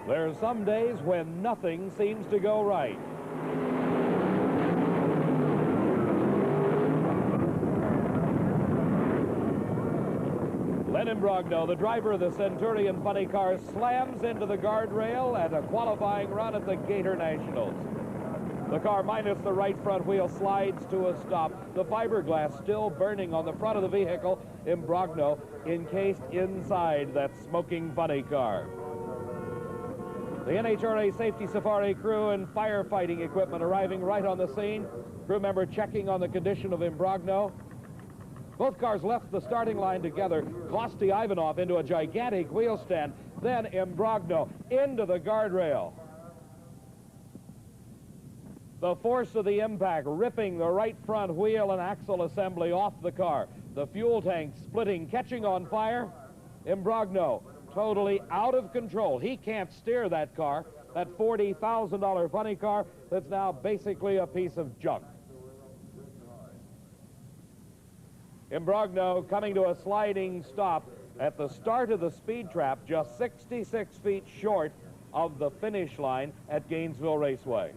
There are some days when nothing seems to go right. Len Imbrogno, the driver of the Centurion funny car, slams into the guardrail at a qualifying run at the Gatornationals. The car, minus the right front wheel, slides to a stop. The fiberglass still burning on the front of the vehicle. Imbrogno encased inside that smoking funny car. The NHRA safety safari crew and firefighting equipment arriving right on the scene. Crew member checking on the condition of Imbrogno. Both cars left the starting line together. Kosti Ivanov into a gigantic wheel stand. Then Imbrogno into the guardrail. The force of the impact ripping the right front wheel and axle assembly off the car. The fuel tank splitting, catching on fire. Imbrogno totally out of control. He can't steer that car, that $40,000 funny car that's now basically a piece of junk. Imbrogno coming to a sliding stop at the start of the speed trap, just 66 feet short of the finish line at Gainesville Raceway.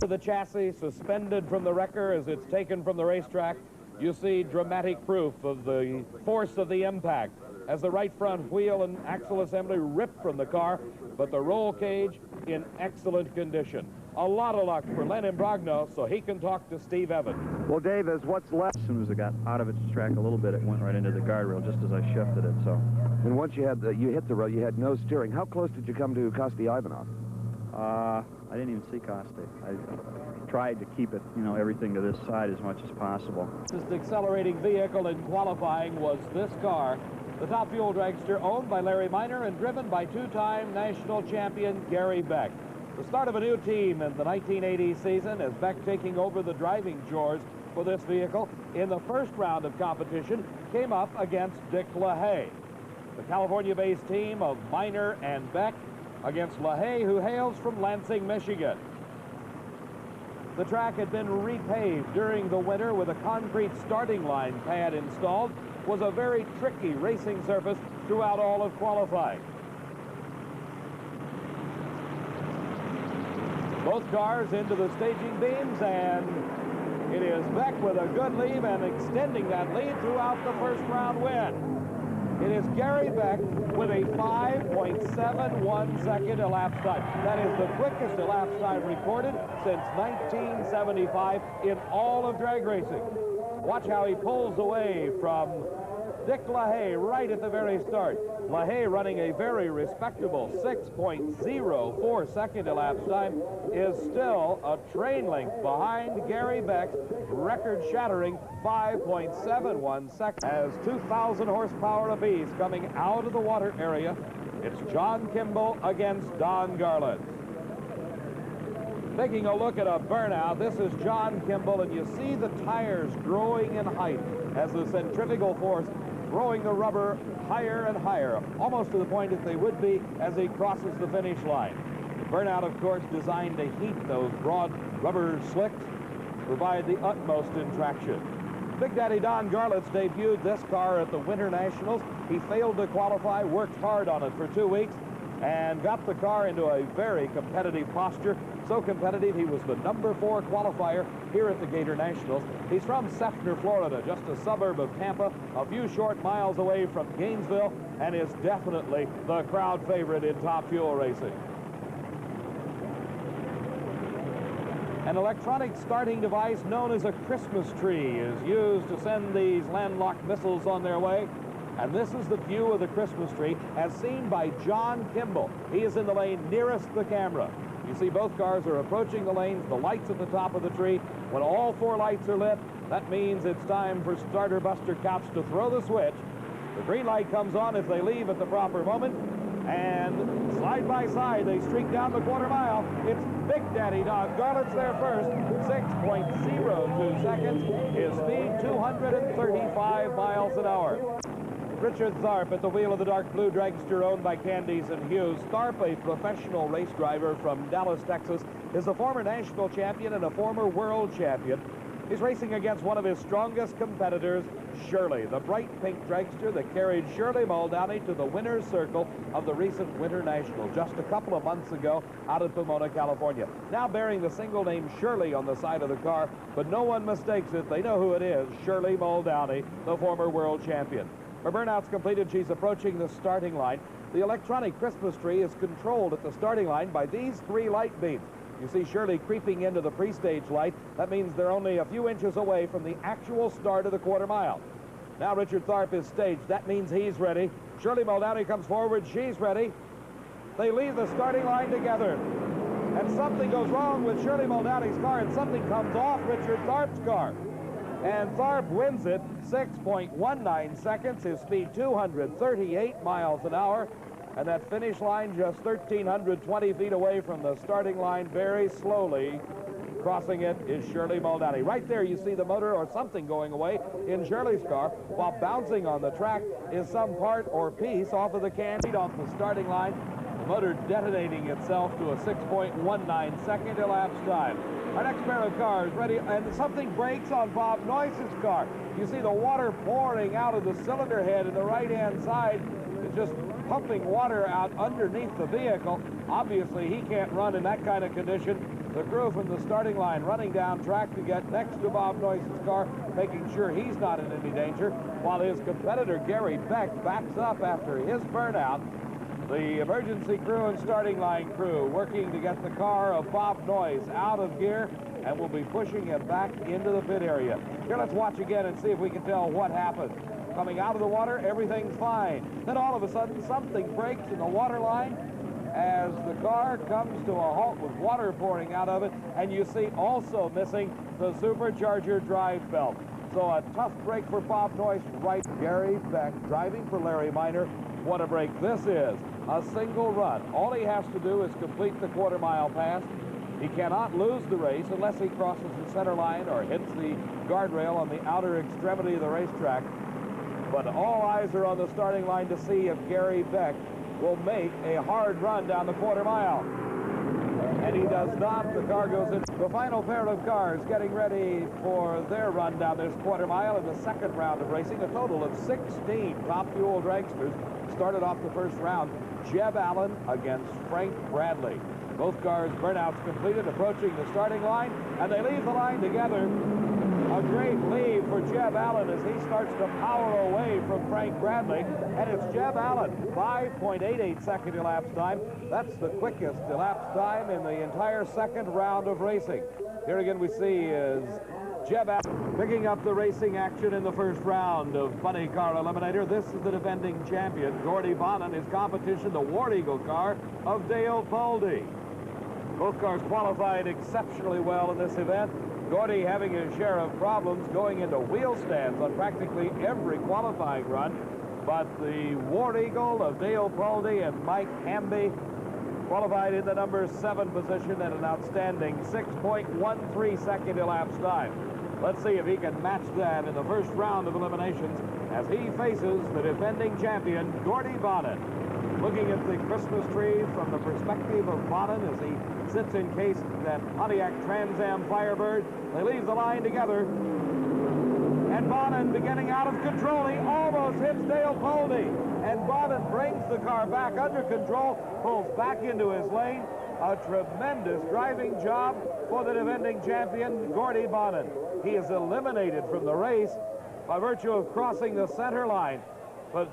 The chassis suspended from the wrecker as it's taken from the racetrack. You see dramatic proof of the force of the impact as the right front wheel and axle assembly ripped from the car, but the roll cage in excellent condition. A lot of luck for Len Imbrogno so he can talk to Steve Evans. Well, Dave, as what's left? As soon as it got out of its track a little bit, it went right into the guardrail just as I shifted it. So, and once you hit the road, you had no steering. How close did you come to Kosti Ivanov? I didn't even see Kosti. I tried to keep it, you know, everything to this side as much as possible. This accelerating vehicle in qualifying was this car, the top fuel dragster owned by Larry Meyer and driven by two-time national champion Gary Beck. The start of a new team in the 1980 season as Beck taking over the driving chores for this vehicle in the first round of competition came up against Dick LaHaye. The California-based team of Meyer and Beck against LaHaye, who hails from Lansing, Michigan. The track had been repaved during the winter with a concrete starting line pad installed. Was a very tricky racing surface throughout all of qualifying. Both cars into the staging beams, and it is Beck with a good lead and extending that lead throughout the first round win. It is Gary Beck with a 5.71 second elapsed time. That is the quickest elapsed time recorded since 1975 in all of drag racing. Watch how he pulls away from Dick LaHaye right at the very start. LaHaye running a very respectable 6.04 second elapsed time is still a train length behind Gary Beck's record-shattering 5.71 seconds. As 2,000 horsepower apiece coming out of the water area, it's John Kimball against Don Garlands. Taking a look at a burnout, this is John Kimball, and you see the tires growing in height as the centrifugal force throwing the rubber higher and higher, almost to the point that they would be as he crosses the finish line. Burnout, of course, designed to heat those broad rubber slicks, provide the utmost in traction. Big Daddy Don Garlands debuted this car at the Winter Nationals. He failed to qualify, worked hard on it for 2 weeks, and got the car into a very competitive posture. So competitive, he was the #4 qualifier here at the Gatornationals. He's from Sefner, Florida, just a suburb of Tampa, a few short miles away from Gainesville, and is definitely the crowd favorite in top fuel racing. An electronic starting device known as a Christmas tree is used to send these landlocked missiles on their way. And this is the view of the Christmas tree as seen by John Kimball. He is in the lane nearest the camera. You see both cars are approaching the lanes, the lights at the top of the tree. When all 4 lights are lit, that means it's time for starter Buster Couch to throw the switch. The green light comes on as they leave at the proper moment. And side by side, they streak down the quarter mile. It's Big Daddy Don Garlands there first, 6.02 seconds. His speed, 235 miles an hour. Richard Tharp at the wheel of the dark blue dragster owned by Candies and Hughes. Tharp, a professional race driver from Dallas, Texas, is a former national champion and a former world champion. He's racing against one of his strongest competitors, Shirley, the bright pink dragster that carried Shirley Muldowney to the winner's circle of the recent Winter National just a couple of months ago out of Pomona, California. Now bearing the single name Shirley on the side of the car, but no one mistakes it. They know who it is, Shirley Muldowney, the former world champion. Her burnout's completed. She's approaching the starting line. The electronic Christmas tree is controlled at the starting line by these 3 light beams. You see Shirley creeping into the pre-stage light. That means they're only a few inches away from the actual start of the quarter mile. Now Richard Tharp is staged. That means he's ready. Shirley Muldowney comes forward. She's ready. They leave the starting line together. And something goes wrong with Shirley Muldowney's car, and something comes off Richard Tharp's car. And Tharp wins it 6.19 seconds. His speed 238 miles an hour. And that finish line just 1,320 feet away from the starting line, very slowly. Crossing it is Shirley Muldowney. Right there you see the motor or something going away in Shirley's car, while bouncing on the track is some part or piece off of the can off the starting line. The motor detonating itself to a 6.19 second elapsed time. Our next pair of cars ready, and something breaks on Bob Noyce's car. You see the water pouring out of the cylinder head in the right-hand side. It's just pumping water out underneath the vehicle. Obviously, he can't run in that kind of condition. The crew from the starting line running down track to get next to Bob Noyce's car, making sure he's not in any danger, while his competitor, Gary Beck, backs up after his burnout. The emergency crew and starting line crew working to get the car of Bob Noyce out of gear, and will be pushing him back into the pit area. Here, let's watch again and see if we can tell what happened. Coming out of the water, everything's fine. Then all of a sudden, something breaks in the water line as the car comes to a halt with water pouring out of it, and you see also missing the supercharger drive belt. So a tough break for Bob Noyce. Right, Gary Beck driving for Larry Minor. What a break this is. A single run. All he has to do is complete the quarter mile pass. He cannot lose the race unless he crosses the center line or hits the guardrail on the outer extremity of the racetrack. But all eyes are on the starting line to see if Gary Beck will make a hard run down the quarter mile. And he does not. The car goes in. The final pair of cars getting ready for their run down this quarter mile in the second round of racing. A total of 16 top fuel dragsters started off the first round. Jeb Allen against Frank Bradley. Both cars' burnouts completed, approaching the starting line, and they leave the line together. A great lead for Jeb Allen as he starts to power away from Frank Bradley. And it's Jeb Allen, 5.88 second elapsed time. That's the quickest elapsed time in the entire second round of racing. Here again we see is Jeb Allen picking up the racing action in the first round of Funny Car Eliminator. This is the defending champion, Gordy Bonin. His competition, the War Eagle car of Dale Poldy. Both cars qualified exceptionally well in this event. Gordy having his share of problems going into wheel stands on practically every qualifying run. But the War Eagle of Dale Poldy and Mike Hamby qualified in the number 7 position at an outstanding 6.13 second elapsed time. Let's see if he can match that in the first round of eliminations as he faces the defending champion, Gordy Bonin. Looking at the Christmas tree from the perspective of Bonin as he sits encased in that Pontiac Trans Am Firebird. They leave the line together. And Bonin beginning out of control. He almost hits Dale Poldy. And Bonin brings the car back under control, pulls back into his lane. A tremendous driving job for the defending champion, Gordy Bonin. He is eliminated from the race by virtue of crossing the center line. But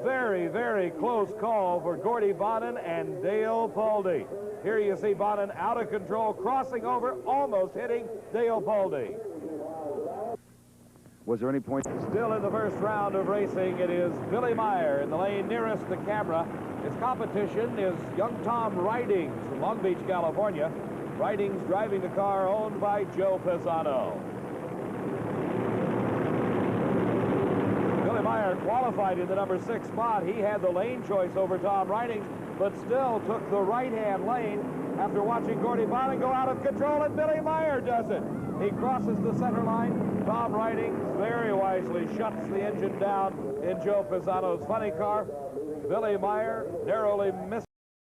very, very close call for Gordy Bonin and Dale Poldy. Here you see Bonin out of control, crossing over, almost hitting Dale Poldy. Was there any point? Still in the first round of racing, it is Billy Meyer in the lane nearest the camera. His competition is young Tom Ridings from Long Beach, California. Ridings driving the car owned by Joe Pisano. Billy Meyer qualified in the number 6 spot. He had the lane choice over Tom Ridings, but still took the right-hand lane after watching Gordy Bonin go out of control, and Billy Meyer does it. He crosses the center line. Tom Ridings very wisely shuts the engine down in Joe Pisano's funny car. Billy Meyer narrowly missed